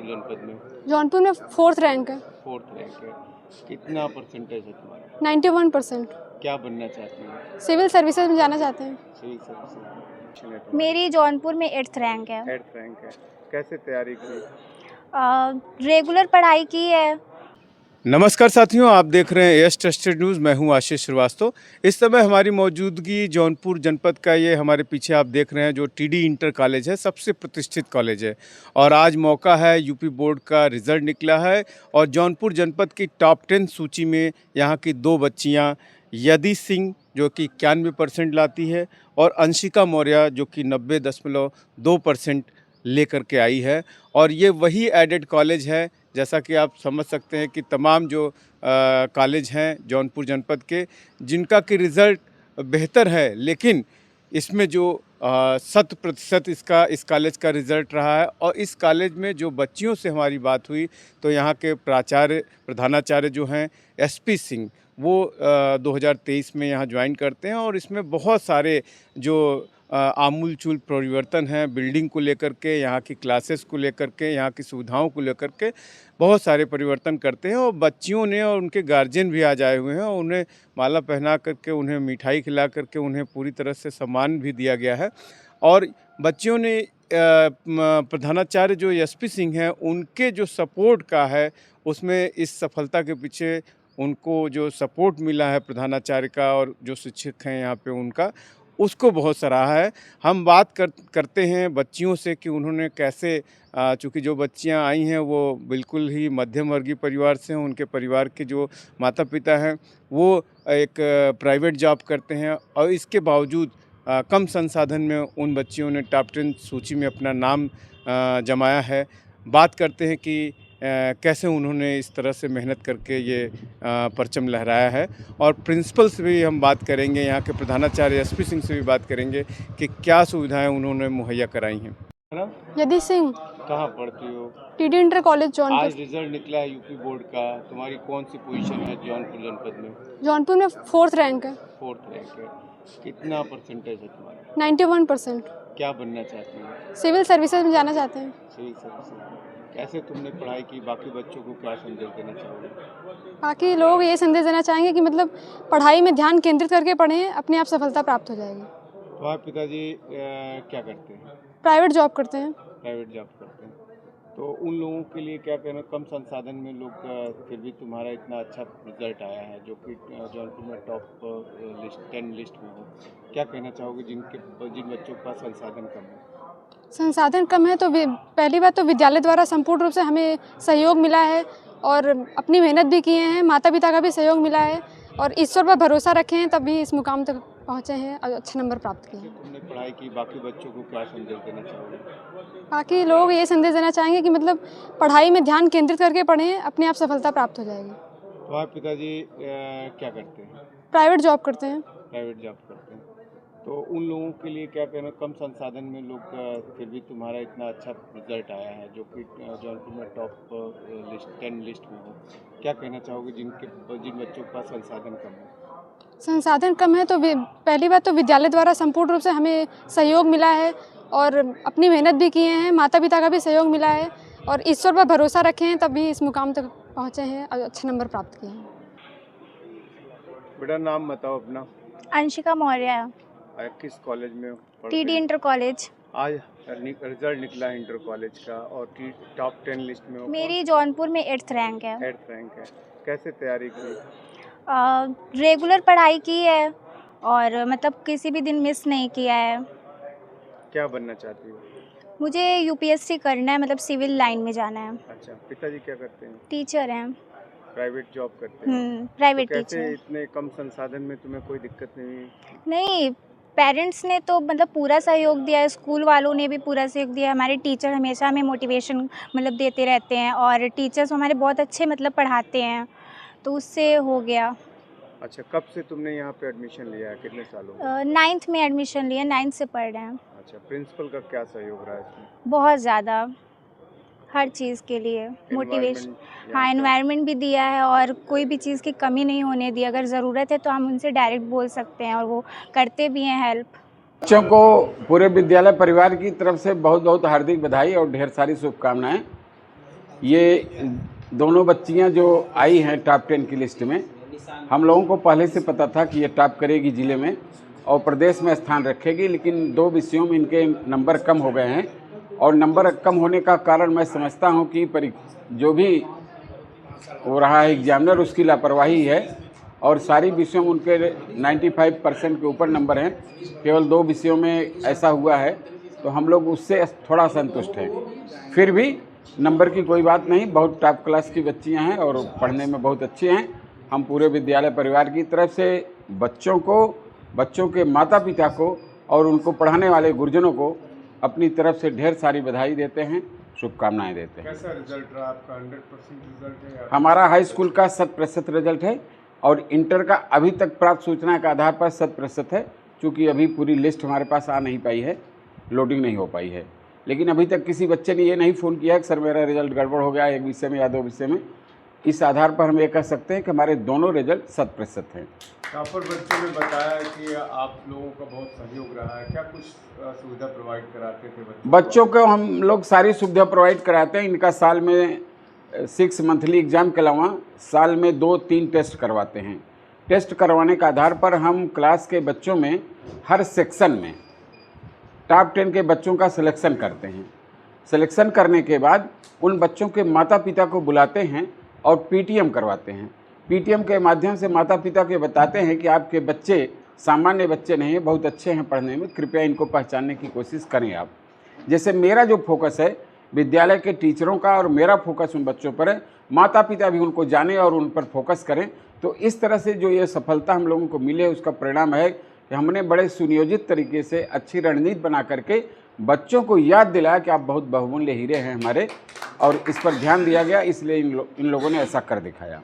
जौनपुर जनपद में? जौनपुर में 4th रैंक है। 4th रैंक है। कितना परसेंटेज है तुम्हारा? 91%। क्या बनना चाहती हो? सिविल सर्विसेज में जाना चाहते हैं। Civil service. मेरी जौनपुर में 8th रैंक है। 8th रैंक है। कैसे तैयारी की? रेगुलर पढ़ाई की है। नमस्कार साथियों, आप देख रहे हैं यस ट्रस्टेड न्यूज़। मैं हूं आशीष श्रीवास्तव। इस समय हमारी मौजूदगी जौनपुर जनपद का, ये हमारे पीछे आप देख रहे हैं जो टीडी इंटर कॉलेज है, सबसे प्रतिष्ठित कॉलेज है। और आज मौका है, यूपी बोर्ड का रिज़ल्ट निकला है और जौनपुर जनपद की टॉप 10 सूची में यहाँ की दो बच्चियाँ, यदि सिंह जो कि 91% लाती है और अंशिका मौर्य जो कि 90.2% लेकर के आई है। और ये वही एडेड कॉलेज है, जैसा कि आप समझ सकते हैं कि तमाम जो कॉलेज हैं जौनपुर जनपद के, जिनका कि रिज़ल्ट बेहतर है, लेकिन इसमें जो 100% इस कॉलेज का रिज़ल्ट रहा है। और इस कॉलेज में जो बच्चियों से हमारी बात हुई तो यहाँ के प्रधानाचार्य जो हैं एसपी सिंह, वो 2023 में यहाँ ज्वाइन करते हैं। और इसमें बहुत सारे जो आमूल-चूल परिवर्तन हैं, बिल्डिंग को लेकर के, यहाँ की क्लासेस को लेकर के, यहाँ की सुविधाओं को लेकर के बहुत सारे परिवर्तन करते हैं। और बच्चियों ने और उनके गार्जियन भी आज आए हुए हैं और उन्हें माला पहना करके, उन्हें मिठाई खिला करके, उन्हें पूरी तरह से सम्मान भी दिया गया है। और बच्चियों ने प्रधानाचार्य जो एसपी सिंह हैं, उनके जो सपोर्ट का है, उसमें इस सफलता के पीछे उनको जो सपोर्ट मिला है प्रधानाचार्य का और जो शिक्षक हैं यहाँ पे उनका, उसको बहुत सराहा है। हम बात करते हैं बच्चियों से कि उन्होंने कैसे, चूँकि जो बच्चियां आई हैं वो बिल्कुल ही मध्यम वर्गीय परिवार से हैं। उनके परिवार के जो माता पिता हैं वो एक प्राइवेट जॉब करते हैं और इसके बावजूद कम संसाधन में उन बच्चियों ने टॉप 10 सूची में अपना नाम जमाया है। बात करते हैं कि कैसे उन्होंने इस तरह से मेहनत करके ये परचम लहराया है। और प्रिंसिपल से भी हम बात करेंगे, यहाँ के प्रधानाचार्य एसपी सिंह से भी बात करेंगे कि क्या सुविधाएं उन्होंने मुहैया कराई हैं। है ना? यदि सिंह। कहाँ पढ़ती हो? TD inter college Jaunpur. आज रिजल्ट निकला है यूपी बोर्ड का, तुम्हारी कौन सी पोजीशन है जौनपुर जनपद में? जौनपुर में 4th रैंक है। 4th रैंक है। कितना परसेंटेज है तुम्हारा? 91%। क्या बनना चाहती हो? सिविल सर्विसेज में जाना चाहते हैं। Civil service. कैसे तुमने पढ़ाई की? बाकी बच्चों को क्या संदेश देना चाहोगे? बाकी लोग ये संदेश देना चाहेंगे कि मतलब पढ़ाई में ध्यान केंद्रित करके पढ़ें, अपने आप सफलता प्राप्त हो जाएगी। तुम्हारे पिताजी क्या करते हैं? प्राइवेट जॉब करते हैं। प्राइवेट जॉब करते हैं। तो उन लोगों के लिए क्या कहना, कम संसाधन में लोग फिर भी तुम्हारा इतना अच्छा रिजल्ट आया है जो कि जौनपुर में टॉप 10 लिस्ट में हो, क्या कहना चाहोगे जिन बच्चों के पास संसाधन कम है? संसाधन कम है तो पहली बात तो विद्यालय द्वारा संपूर्ण रूप से हमें सहयोग मिला है और अपनी मेहनत भी किए हैं, माता पिता का भी सहयोग मिला है और ईश्वर पर भरोसा रखे हैं, तब भी इस मुकाम तक पहुँचे हैं और अच्छे नंबर प्राप्त किए हैं। तुमने पढ़ाई की, बाकी बच्चों को क्या संदेश देना चाहोगे? बाकी लोग ये संदेश देना चाहेंगे कि मतलब पढ़ाई में ध्यान केंद्रित करके पढ़ें, अपने आप सफलता प्राप्त हो जाएगी। तुम्हारे पिताजी क्या करते हैं? प्राइवेट जॉब करते हैं। प्राइवेट जॉब करते हैं। तो उन लोगों के लिए क्या कहना, कम संसाधन में लोग फिर भी तुम्हारा इतना अच्छा रिजल्ट आया है जो कि जौनपुर में टॉप 10 लिस्ट में हो, क्या कहना चाहोगे जिन बच्चों के पास संसाधन कम है? संसाधन कम है तो पहली बात तो विद्यालय द्वारा संपूर्ण रूप से हमें सहयोग मिला है और अपनी मेहनत भी किए हैं, माता पिता का भी सहयोग मिला है और ईश्वर पर भरोसा रखे हैं, तब भी इस मुकाम तक पहुँचे हैं और अच्छे नंबर प्राप्त किए हैं। बेटा नाम बताओ अपना। अंशिका मौर्य। किस कॉलेज में टीडी इंटर कॉलेज। आज रिजल्ट निकला है इंटर कॉलेज का और टॉप 10 लिस्ट में हो। मेरी जौनपुर में 8th रैंक है। 8th रैंक है। कैसे तैयारी की? रेगुलर पढ़ाई की है और मतलब किसी भी दिन मिस नहीं किया है। क्या बनना चाहती हो? मुझे यूपीएससी करना है, मतलब सिविल लाइन में जाना है। अच्छा, पिताजी क्या करते हैं? टीचर हैं। प्राइवेट जॉब करते हैं? प्राइवेट तो कैसे टीचर। इतने कम संसाधन में तुम्हें कोई दिक्कत नहीं हुई? नहीं, पेरेंट्स ने तो मतलब पूरा सहयोग दिया है, स्कूल वालों ने भी पूरा सहयोग दिया है, हमारे टीचर हमेशा हमें मोटिवेशन मतलब देते रहते हैं और टीचर्स हमारे बहुत अच्छे मतलब पढ़ाते हैं, तो उससे हो गया। अच्छा, कब से तुमने यहाँ पे एडमिशन लिया है? कितने साल हो गए? 9th में एडमिशन लिया, 9th से पढ़ रहे हैं। अच्छा, प्रिंसिपल का क्या सहयोग रहा है इसमें? बहुत ज़्यादा, हर चीज़ के लिए मोटिवेशन। हाँ, एनवायरनमेंट भी दिया है और कोई भी चीज़ की कमी नहीं होने दी। अगर ज़रूरत है तो हम उनसे डायरेक्ट बोल सकते हैं और वो करते भी हैं हेल्प। बच्चों को पूरे विद्यालय परिवार की तरफ से बहुत बहुत हार्दिक बधाई और ढेर सारी शुभकामनाएं। ये दोनों बच्चियां जो आई हैं टॉप 10 की लिस्ट में, हम लोगों को पहले से पता था कि ये टॉप करेगी ज़िले में और प्रदेश में स्थान रखेगी, लेकिन 2 विषयों में इनके नंबर कम हो गए हैं। और नंबर कम होने का कारण मैं समझता हूं कि जो भी हो रहा है एग्जामिनर, उसकी लापरवाही है और सारी विषयों में उनके 95% के ऊपर नंबर हैं। केवल 2 विषयों में ऐसा हुआ है, तो हम लोग उससे थोड़ा संतुष्ट हैं। फिर भी नंबर की कोई बात नहीं, बहुत टॉप क्लास की बच्चियां हैं और पढ़ने में बहुत अच्छी हैं। हम पूरे विद्यालय परिवार की तरफ से बच्चों को, बच्चों के माता पिता को और उनको पढ़ाने वाले गुरुजनों को अपनी तरफ से ढेर सारी बधाई देते हैं, शुभकामनाएं देते हैं। कैसा रिजल्ट रहा आपका? 100% रिजल्ट है या? हमारा हाई स्कूल का 100% रिजल्ट है और इंटर का अभी तक प्राप्त सूचना के आधार पर 100% है, क्योंकि अभी पूरी लिस्ट हमारे पास आ नहीं पाई है, लोडिंग नहीं हो पाई है। लेकिन अभी तक किसी बच्चे ने ये नहीं फ़ोन किया कि सर मेरा रिजल्ट गड़बड़ हो गया एक विषय में या 2 विषय में। इस आधार पर हम ये कह सकते हैं कि हमारे दोनों रिजल्ट 100% हैं। टॉपर बच्चों ने बताया कि आप लोगों का बहुत सहयोग रहा है, क्या कुछ सुविधा प्रोवाइड कराते थे बच्चों को? हम लोग सारी सुविधा प्रोवाइड कराते हैं। इनका साल में 6 मंथली एग्ज़ाम के अलावा साल में 2-3 टेस्ट करवाते हैं। टेस्ट करवाने के आधार पर हम क्लास के बच्चों में हर सेक्शन में टॉप 10 के बच्चों का सिलेक्शन करते हैं। सिलेक्शन करने के बाद उन बच्चों के माता पिता को बुलाते हैं और पीटीएम करवाते हैं। पीटीएम के माध्यम से माता पिता को बताते हैं कि आपके बच्चे सामान्य बच्चे नहीं हैं, बहुत अच्छे हैं पढ़ने में, कृपया इनको पहचानने की कोशिश करें आप। जैसे मेरा जो फोकस है विद्यालय के टीचरों का और मेरा फोकस उन बच्चों पर है, माता पिता भी उनको जाने और उन पर फोकस करें। तो इस तरह से जो ये सफलता हम लोगों को मिली है, उसका परिणाम है कि हमने बड़े सुनियोजित तरीके से अच्छी रणनीति बना करके बच्चों को याद दिलाया कि आप बहुत बहुमूल्य हीरे हैं हमारे, और इस पर ध्यान दिया गया, इसलिए इन लोगों ने ऐसा कर दिखाया।